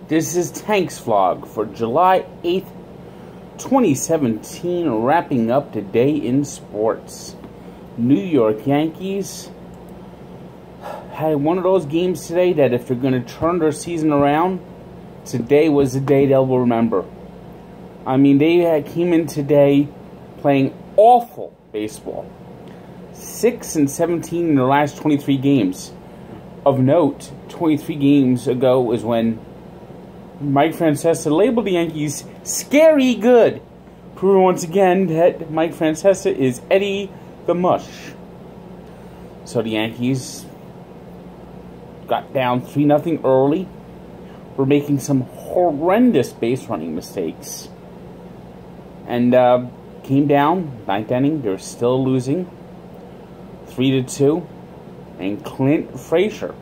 This is Tank's vlog for July 8th, 2017, wrapping up today in sports. New York Yankees had one of those games today that if they're going to turn their season around, today was the day they'll remember. I mean, they came in today playing awful baseball. 6-17 in their last 23 games. Of note, 23 games ago was when Mike Francesa labeled the Yankees scary good, proving once again that Mike Francesa is Eddie the Mush. So the Yankees got down 3-0 early. Were making some horrendous base running mistakes. And came down, ninth inning, they're still losing 3-2. And Clint Frazier,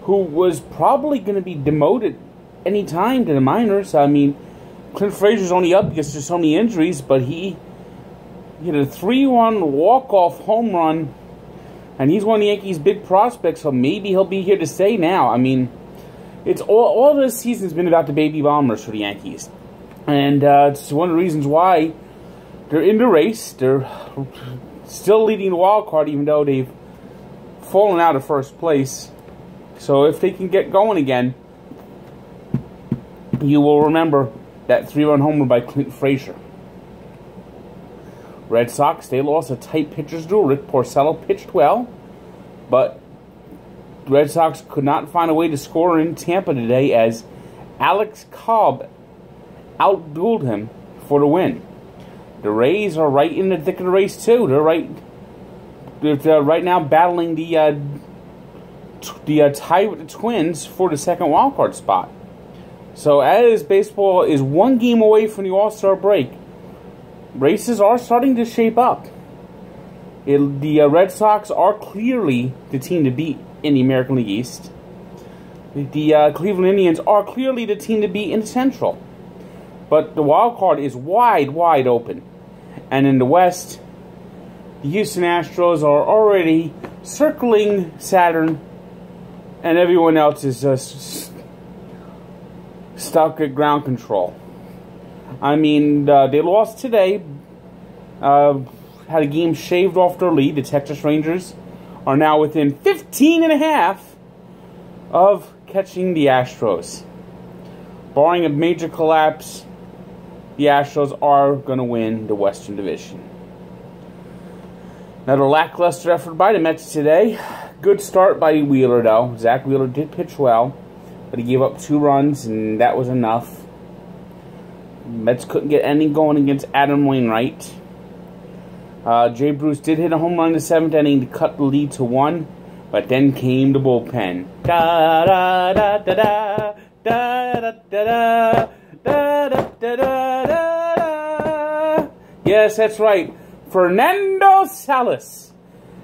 who was probably going to be demoted any time to the minors. I mean, Clint Frazier's only up because there's so many injuries, but he hit a 3-1 walk-off home run, and he's one of the Yankees' big prospects, so maybe he'll be here to stay now. I mean, it's all this season's been about the baby bombers for the Yankees, and it's one of the reasons why they're in the race. They're still leading the wild card, even though they've fallen out of first place. So if they can get going again, you will remember that 3-run homer by Clint Frazier. Red Sox, they lost a tight pitcher's duel. Rick Porcello pitched well, but the Red Sox could not find a way to score in Tampa today as Alex Cobb outdueled him for the win. The Rays are right in the thick of the race too. They're right now battling the tie with the Twins for the second wild card spot. So as baseball is one game away from the All-Star break, races are starting to shape up. The Red Sox are clearly the team to beat in the American League East. The Cleveland Indians are clearly the team to beat in the Central. But the wild card is wide open. And in the West, the Houston Astros are already circling Saturn, and everyone else is just stuck at ground control. I mean, they lost today, had a game shaved off their lead. The Texas Rangers are now within 15.5 of catching the Astros. Barring a major collapse, the Astros are going to win the Western Division. Another lackluster effort by the Mets today. Good start by Wheeler, though. Zach Wheeler did pitch well, but he gave up 2 runs, and that was enough. Mets couldn't get anything going against Adam Wainwright. Jay Bruce did hit a home run in the 7th inning to cut the lead to 1, but then came the bullpen. Da da da da da da da da da da da da. Yes, that's right. Fernando Salas,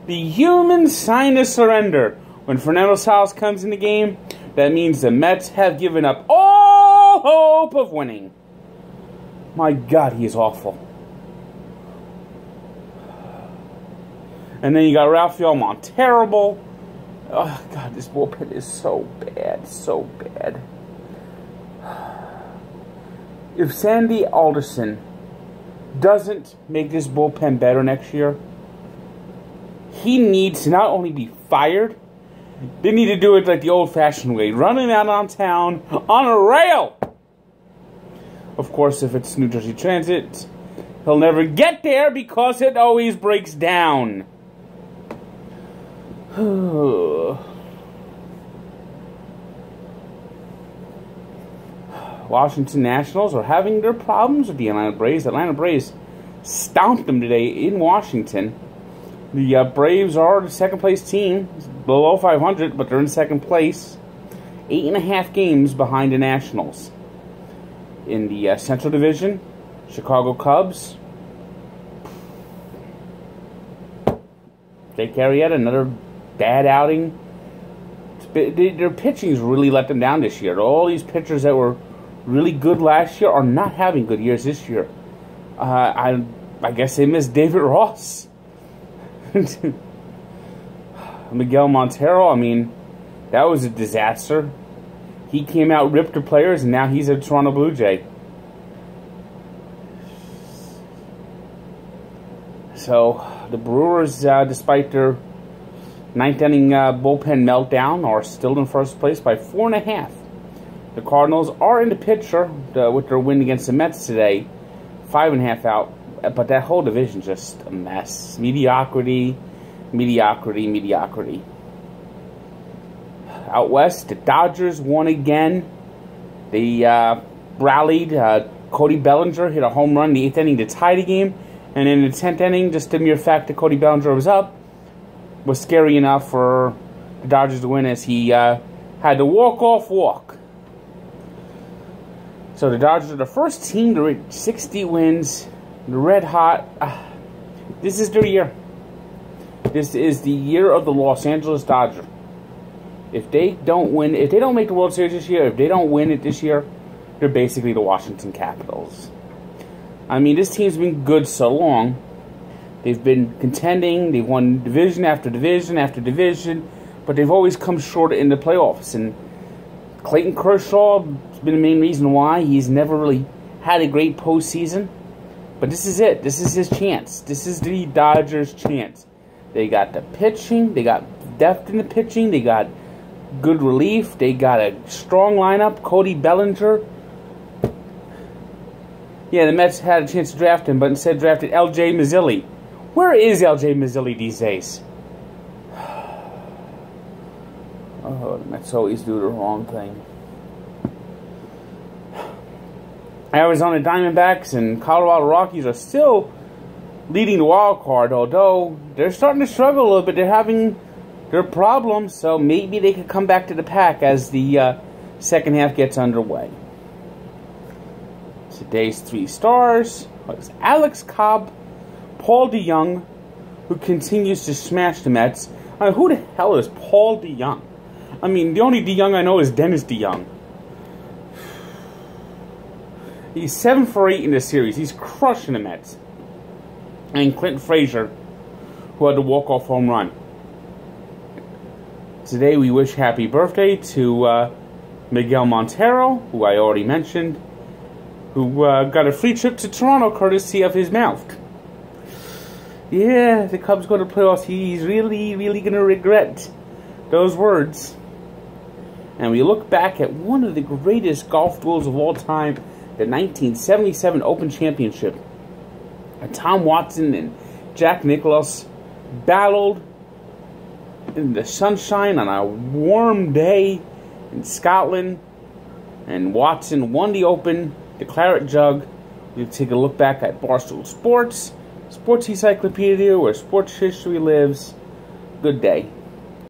the human sign of surrender. When Fernando Salas comes in the game, that means the Mets have given up all hope of winning. My God, he is awful. And then you got Rafael Montero. Oh, God, this bullpen is so bad, so bad. If Sandy Alderson doesn't make this bullpen better next year, he needs to not only be fired, they need to do it like the old-fashioned way, running out on town on a rail. Of course, if it's New Jersey Transit, he'll never get there because it always breaks down. Washington Nationals are having their problems with the Atlanta Braves. Atlanta Braves stomped them today in Washington. The Braves are the second-place team, below 500, but they're in second place. 8.5 games behind the Nationals. In the Central Division, Chicago Cubs, Jake Arrieta, another bad outing. Their pitching's really let them down this year. All these pitchers that were really good last year are not having good years this year. I guess they missed David Ross. Miguel Montero, I mean, that was a disaster. he came out, ripped the players, and now he's a Toronto Blue Jay. So, the Brewers, despite their ninth inning bullpen meltdown, are still in first place by 4.5. The Cardinals are in the picture with their win against the Mets today, 5.5 out. But that whole division just a mess. Mediocrity, mediocrity, mediocrity. Out west, the Dodgers won again. They rallied. Cody Bellinger hit a home run in the 8th inning to tie the game. And in the 10th inning, just the mere fact that Cody Bellinger was up was scary enough for the Dodgers to win, as he had the walk-off walk. So the Dodgers are the first team to reach 60 wins. The red hot. This is their year. This is the year of the Los Angeles Dodgers. If they don't win, if they don't make the World Series this year, if they don't win it this year, they're basically the Washington Capitals. I mean, this team's been good so long. They've been contending. They've won division after division after division, but they've always come short in the playoffs. And Clayton Kershaw has been the main reason why. He's never really had a great postseason. But this is it. This is his chance. This is the Dodgers' chance. They got the pitching. They got depth in the pitching. They got good relief. They got a strong lineup. Cody Bellinger. Yeah, the Mets had a chance to draft him, but instead drafted L.J. Mazzilli. Where is L.J. Mazzilli these days? Oh, the Mets always do the wrong thing. Arizona Diamondbacks and Colorado Rockies are still leading the wild card, although they're starting to struggle a little bit. They're having their problems, so maybe they could come back to the pack as the second half gets underway. Today's 3 stars was Alex Cobb, Paul DeJong, who continues to smash the Mets. I mean, who the hell is Paul DeJong? I mean, the only DeJong I know is Dennis DeJong. He's 7 for 8 in this series. He's crushing the Mets. And Clinton Frazier, who had the walk-off home run. Today we wish happy birthday to Miguel Montero, who I already mentioned, who got a free trip to Toronto courtesy of his mouth. Yeah, the Cubs go to playoffs. He's really, really going to regret those words. And we look back at one of the greatest golf duels of all time, the 1977 Open Championship. Tom Watson and Jack Nicklaus battled in the sunshine on a warm day in Scotland. And Watson won the Open, the Claret Jug. We'll take a look back at Barstool Sports, Sports Encyclopedia, where sports history lives. Good day.